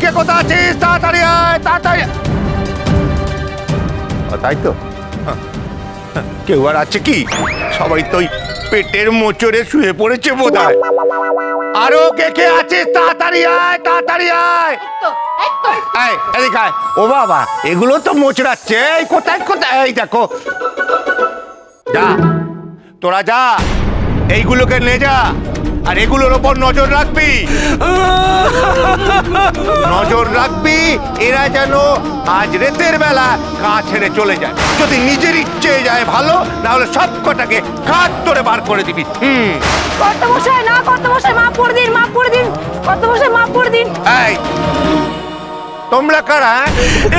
কে কোথায় আছিস? তাড়াতাড়ি আয়, তাড়াতাড়ি। তাই তো, কেউ আর আছে কি? সবাই তো পেটের মোচড়ে শুয়ে পড়েছে বোধহয়। আরো কে কে আছিস? তাড়াতাড়ি আয়, তাড়াতাড়ি আয়। এদিকে আয়। ও বাবা, এগুলো তো মোচড়াচ্ছে। এই কোথায় কোথায়? এই দেখো, যা তোরা যা, এইগুলোকে নে যা, আর এগুলোর ওপর নজর রাখবি। নজর রাখবি এরা যেন আজ রাতের বেলা গা ছেড়ে চলে যায়। যদি নিজের ইচ্ছে যায় ভালো, না হলে সব কটাকে কাট ধরে বার করে দিবি। কর্তামশাই, না কর্তামশাই, মাফ করে দিন, মাফ করে দিন কর্তামশাই, মাফ করে দিন। এই তোমরা কারা?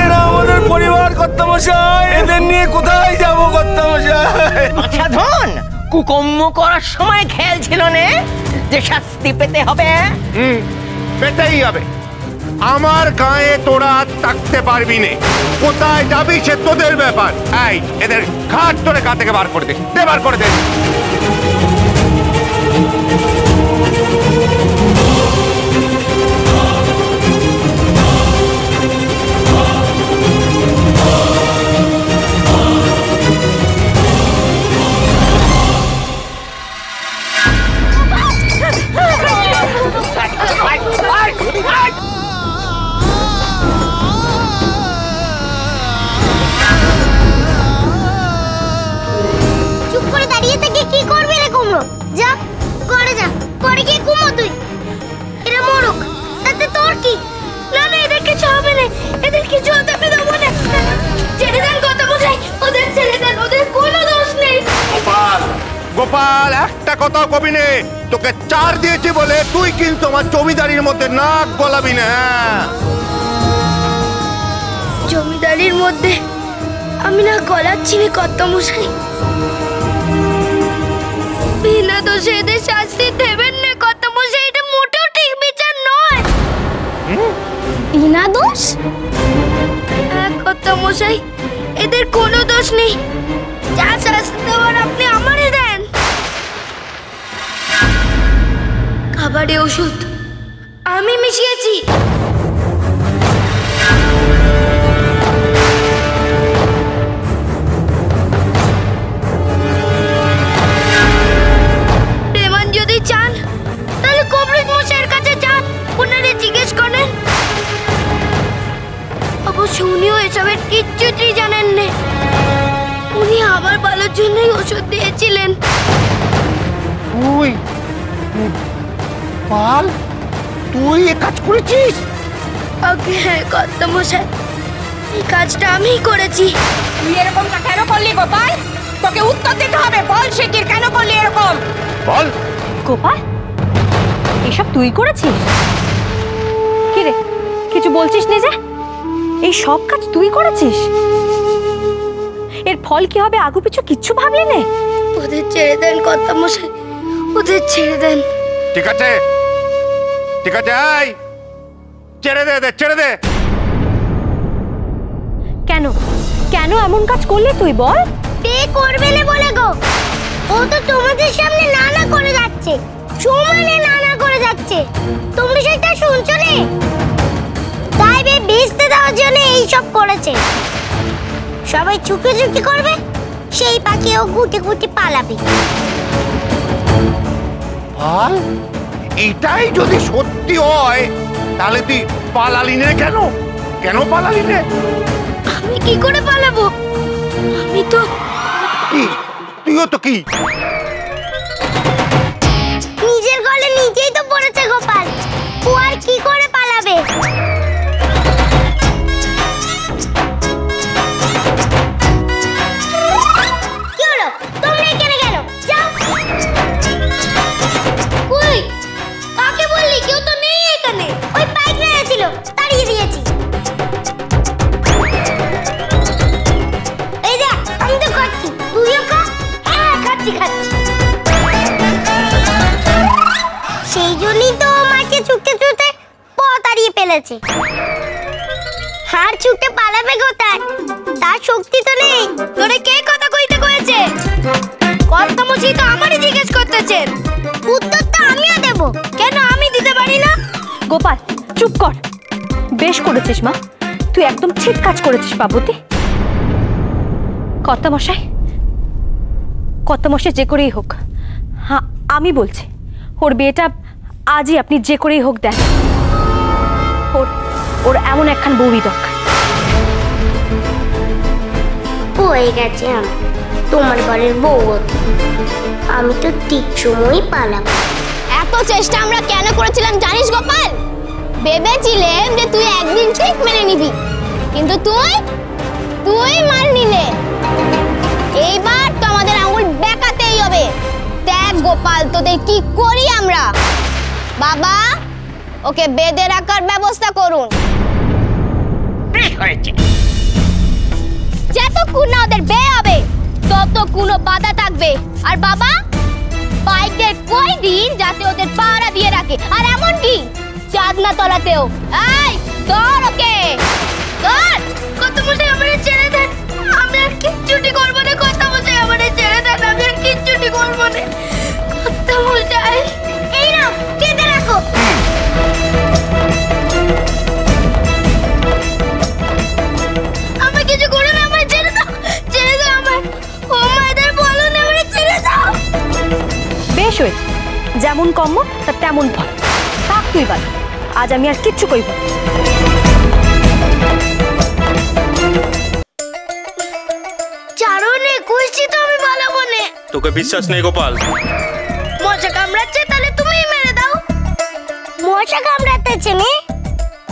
এরা আমাদের পরিবার কর্তামশাই, এদের নিয়ে কোথায় যাব কর্তামশাই? সাধন কুকর্ম করার সময় খেয়াল ছিল না যে শাস্তি পেতে হবে? পেতেই হবে। আমার গায়ে তোরা থাকতে পারবি না। কোথায় যাবি সে তোদের ব্যাপার। এই এদের ঘাট ধরে গা থেকে বার করে দে, বার করে দে। চুপ করে দাঁড়িয়ে থেকে কি করবি রে কুমড়ো? যা করে যা, করে গিয়ে কুমড়ো তুই। এরা মরুক, তাতে তোর কি? না না, এদের কিছু হবে না, এদের কিছু হতে আমি দেবো না। ছেড়ে দেন কথা বোঝাই, ওদের ছেড়ে দেন, ওদের কোনো দোষ নেই। গোপাল, গোপাল, একটা কথাও কবি নে। তোকে চার দিয়েছি বলে তুই কিন্তু আমার জমিদারির মধ্যে নাক গলাবি না। জমিদারির মধ্যে আমি না গলাচ্ছি না কর্তামশাই। বিনা দোষে এদের শাস্তি দেবেন না কর্তামশাই, এটা মোটেও ঠিক বিচার নয়। বিনা দোষ? হ্যাঁ কর্তামশাই, এদের কোনো দোষ নেই। যা শাস্তি দেওয়ার আপনি আমারে দেন। খাবারে ওষুধ আমি মিশিয়েছি। প্রেমান যদি চান তাহলে কবরেজ মশাইয়ের কাছে যান, ওনারে জিজ্ঞেস করেন। অবশ্য উনিও এসবের কিচ্ছুটি জানেন না। উনি আমার ভালোর জন্যই ওষুধ দিয়েছিলেন। তুই পাল, তুই এ কাজ করেছিস? ওকে হ্যাঁ কর্তামশাই, এই কাজটা আমিই করেছি। তুই এরকমটা কেন করলি গোপাল? তোকে উত্তর দিতে হবে। বল শিগগির, কেন করলি এরকম? বল। গোপাল, এসব তুই করেছিস? কি রে, কিছু বলছিস না যে? এই সব কাজ তুই করেছিস? এর ফল কি হবে আগু পিছু কিচ্ছু ভাবলি না? ওদের ছেড়ে দেন কর্তামশাই, ওদের ছেড়ে দেন। ঠিক আছে, ঠিক আছে, আয় ছেড়ে দে, ছেড়ে দে। কেন কেন এমন কাজ করলি তুই বল? কে করবে না বলে গো? ও তো তোমাদের সামনে নানা করে যাচ্ছে, সমানে নানা করে যাচ্ছে। তোমরা সেটা শুনছো না? তাই বেচতে দেওয়ার জন্য এই সব করেছে। সবাই চুপি চুপি করবে, সেই পাখিও গুটি গুটি পালাবে। পাল, এটাই যদি সত্যি হয় তাহলে তুই পালালি না কেন? কেন পালালি না? আমি কি করে পালাবো? আমি তো কি, তুইও তো কি নিজের গলে নিজেই তো পড়েছে গোপাল, ও আর কি করে পালাবে? কি হলো, তোমরা এখানে কেন? যাও। কই, কাকে বললি? কেউ তো নেই এখানে। ওই পাইকরা ছিল, তাড়িয়ে দিয়েছি। এই দেখ, আমি তো খাচ্ছি, তুইও খা। হ্যাঁ খাচ্ছি খাচ্ছি। সেই জন্যই তো মাকে ছুটতে ছুটতে পথ হারিয়ে ফেলেছে। হার ছুটে পালাবে কোথায়? তার শক্তি তো নেই। তোরে কে কথা কইতে কয়েছে? কর্তামশাই তো আমারই জিজ্ঞেস করতেছেন। উত্তর তো আমিও দেব। কেন আমি দিতে পারি না? গোপাল চুপ কর, বেশ করেছিস মা, তুই একদম ঠিক কাজ করেছিস পার্বতী। কর্তামশাই, কর্তামশাই যে করেই হোক, হ্যাঁ আমি বলছি ওর বিয়েটা আজই আপনি যে করেই হোক দেন। ওর ওর এমন একখান বউই দরকার। হয়ে গেছে তোমার ঘরের বউ, আমি তো ঠিক সময় পালাবো। এত চেষ্টা আমরা কেন করেছিলাম জানিস গোপাল? ভেবেছিলাম যে তুই একদিন ঠিক মেনে নিবি, কিন্তু তুই মার নিলে। এইবার তো আমাদের আঙুল বেঁকাতেই হবে। দেখ গোপাল, তোদের কি করি আমরা। বাবা, ওকে বেঁধে রাখার ব্যবস্থা করুন। বেশ হয়েছে। যতক্ষণ না ওদের বিয়ে হবে ততক্ষণ বাধা থাকবে। আর বাবা, বাইকের কই দিন যাতে ওদের পাহারা দিয়ে রাখে, আর এমন কি চাঁদনা তলাতেও। এই ধর ওকে, ধর। কত মশাই আমারে ছেড়ে দেন, আমি আর কিচ্ছুটি করব না। কত মশাই আমারে ছেড়ে দেন, আমি আর কিচ্ছুটি করব না। কত মশাই, এই নাও কেটে রাখো। আমি কিছু করে না, আমায় ছেড়ে দাও, ছেড়ে দাও আমায়। ও মায়েদের বলো না, আমারে ছেড়ে দাও। বেশ হয়েছে, যেমন কর্ম তার তেমন ফল। থাক তুই বাদ, আজ আমি আর কিচ্ছু কইব না। চারণে কইছি তো আমি ভালো মনে। তোকে বিশ্বাস নেই গোপাল। মশা কামড়াচ্ছে, তাহলে তুমিই মেরে দাও। মশা কামড়াতেছে নে?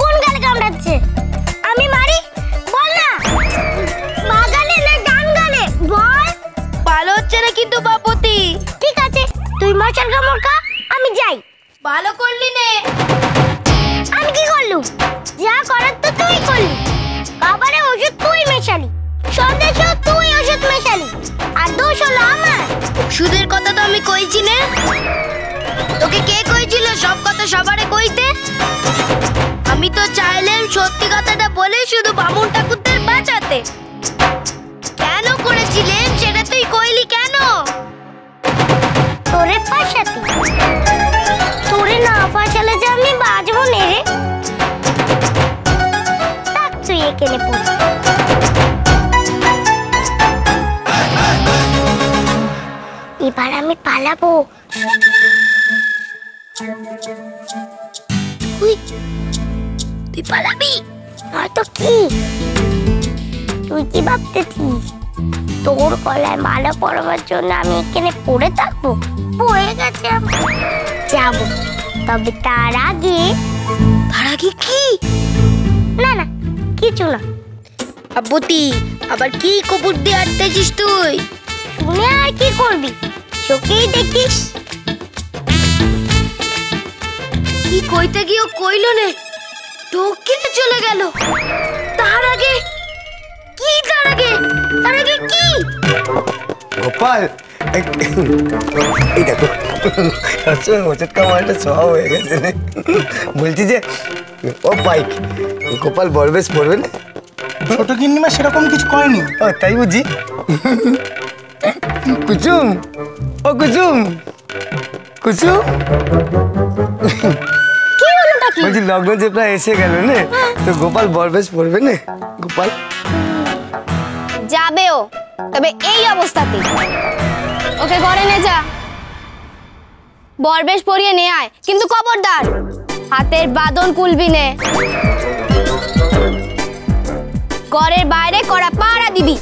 কোন গালে কামড়াচ্ছে? আমি মারি? বল না। বাগালে না ডান গালে? বল। ভালো হচ্ছে না কিন্তু বাপতি। ঠিক আছে, তুই মশার কামড় খা, আমি যাই। ভালো করলি নে। আমি কি করলুম? যা করার তো তুই করলি। খাবারে ওষুধ তুই মেশালি, সন্দেশেও তুই ওষুধ মেশালি, আর দোষ হলো আমার। ওষুধের কথা তো আমি কইছি না। তোকে কে কইছিল সব কথা সবারে কইতে? আমি তো চাইলাম সত্যি কথাটা বলে শুধু বামুন ঠাকুরদের বাঁচাতে। কেন করেছিলেন সেটা তুই কইলি কেন? তোরে ফাঁসাতি, তোরে না ফাঁসালে যে আমি বাঁচবো নে রে। থাক তুই এখানে পড়ে। এবার আমি পালাবো। তুই পালাবি নয়তো কি? তুই কি ভাবতেছিস তোর গলায় মালা পরাবার জন্য আমি এখানে পড়ে থাকবো? পড়ে গেছে যাব, তবে তার আগে কি? না না, কিছু না। আব্বতি, আবার কি কপুর দিয়ে আটতেছিস তুই? শুনে আর কি করবি, চোখেই দেখিস। কি কইতে গিয়েও কইল নে, ঢোকিতে চলে গেল। তার আগে কি? গোপাল, এই দেখো ওষুধ কামাটা সব হয়ে গেছে। বলছি যে ও বাইক গোপাল বরবেশ পড়বে না? ছোট গিন্নিমা সেরকম কিছু করেনি। ও তাই বুঝি। কুসুম, ও কুসুম, কুসুম, বলছি লগ্ন যে প্রায় এসে গেল না, তো গোপাল বরবেশ পড়বে না? গোপাল যাবেও, তবে এই অবস্থাতে। ওকে ঘরে নে যা, বরবেশ পরিয়ে নে আয়, কিন্তু খবরদার হাতের বাঁধন খুলবি নে। ঘরের বাইরে কড়া পাড়া দিবি,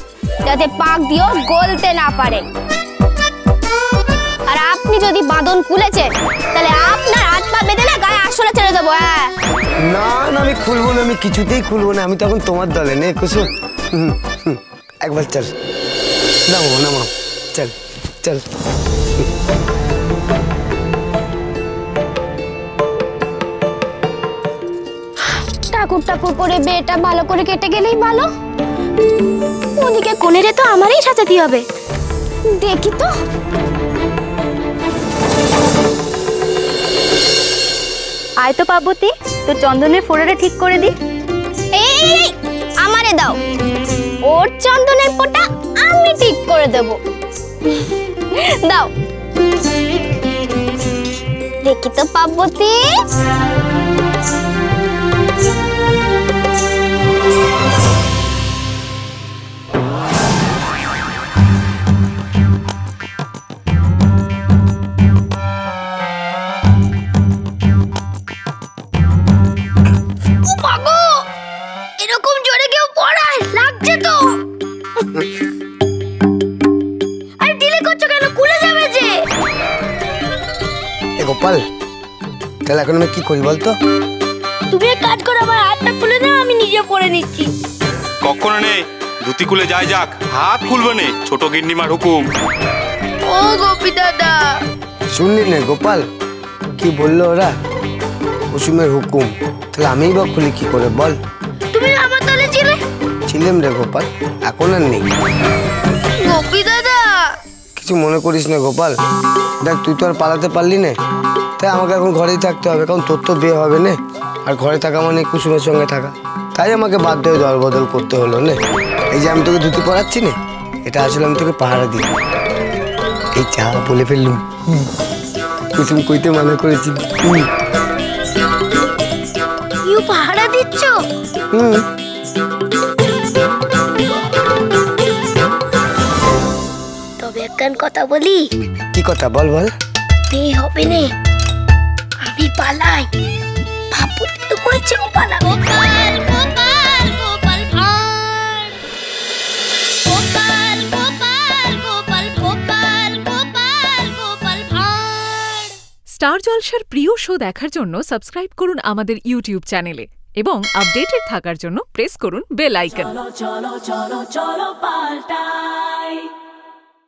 যাতে পাক দিয়েও গলতে না পারে। আর আপনি যদি বাঁধন খুলেছেন, তাহলে আপনার হাত পা বেঁধে না গায়ে আসলে ছেড়ে দেবো। হ্যাঁ না না, আমি খুলবো না, আমি কিছুতেই খুলবো না। আমি তখন তোমার দলে নে কুসুম। একবার চল, নামো নামো, চল চল। ঠাকুর ঠাকুর করে বিয়েটা ভালো করে কেটে গেলেই ভালো। ওদিকে কোণেরে তো আমারই সাজাতে হবে। দেখি তো। আয় তো পার্বতী, তোর চন্দনের ফোড়াটা ঠিক করে দি। এই আমারে দাও, ওর চন্দনের ফোঁটা আমি ঠিক করে দেব। দাও দেখি তো পার্বতী। মাগো, এরকম জোরে কেউ পড়ায়? লাগছে তো। আরে ঢিলে করছো কেন? খুলে যাবে যে। এ গোপাল, তাহলে এখন আমি কি করি বলতো? তুমি এক কাজ করো, আমার হাতটা খুলে দাও, আমি নিজে পড়ে নিচ্ছি। কখনো নেই, ধুতি খুলে যায় যাক, হাত খুলবে নে, ছোট গিন্নিমার হুকুম। ও গোপী দাদা, শুনলি না গোপাল কি বললো ওরা? কুসুমের হুকুম, তাহলে আমিই বা খুলি কি করে বল? তুমি আমার দলে ছিলে। ছিলাম রে গোপাল, এখন আর নেই। গোপী দাদা, কিছু মনে করিস না গোপাল, দেখ তুই তো আর পালাতে পারলি না, তাই আমাকে এখন ঘরেই থাকতে হবে, কারণ তোর তো বিয়ে হবে না, আর ঘরে থাকা মানে কুসুমের সঙ্গে থাকা, তাই আমাকে বাধ্য হয়ে দল বদল করতে হলো না। এই যে আমি তোকে ধুতি পরাচ্ছি না, এটা আসলে আমি তোকে পাহারা দিই। এই চা বলে ফেললুম, কুসুম কইতে মানা করেছি। ইউ পাহারা দিচ্ছ? তবে একখান কথা বলি। কি কথা বল বল? বিয়ে হবে না, আমি পালাই। ভাবতে তো করেছে ও পালা। গোপাল গোপাল গোপাল ভাঁড়, গোপাল গোপাল গোপাল গোপাল গোপাল গোপাল ভাঁড়। স্টার জলসার প্রিয় শো দেখার জন্য সাবস্ক্রাইব করুন আমাদের ইউটিউব চ্যানেলে এবং আপডেটেড থাকার জন্য প্রেস করুন বেল আইকন। চলো চলো চলো চলো পাল্টাই।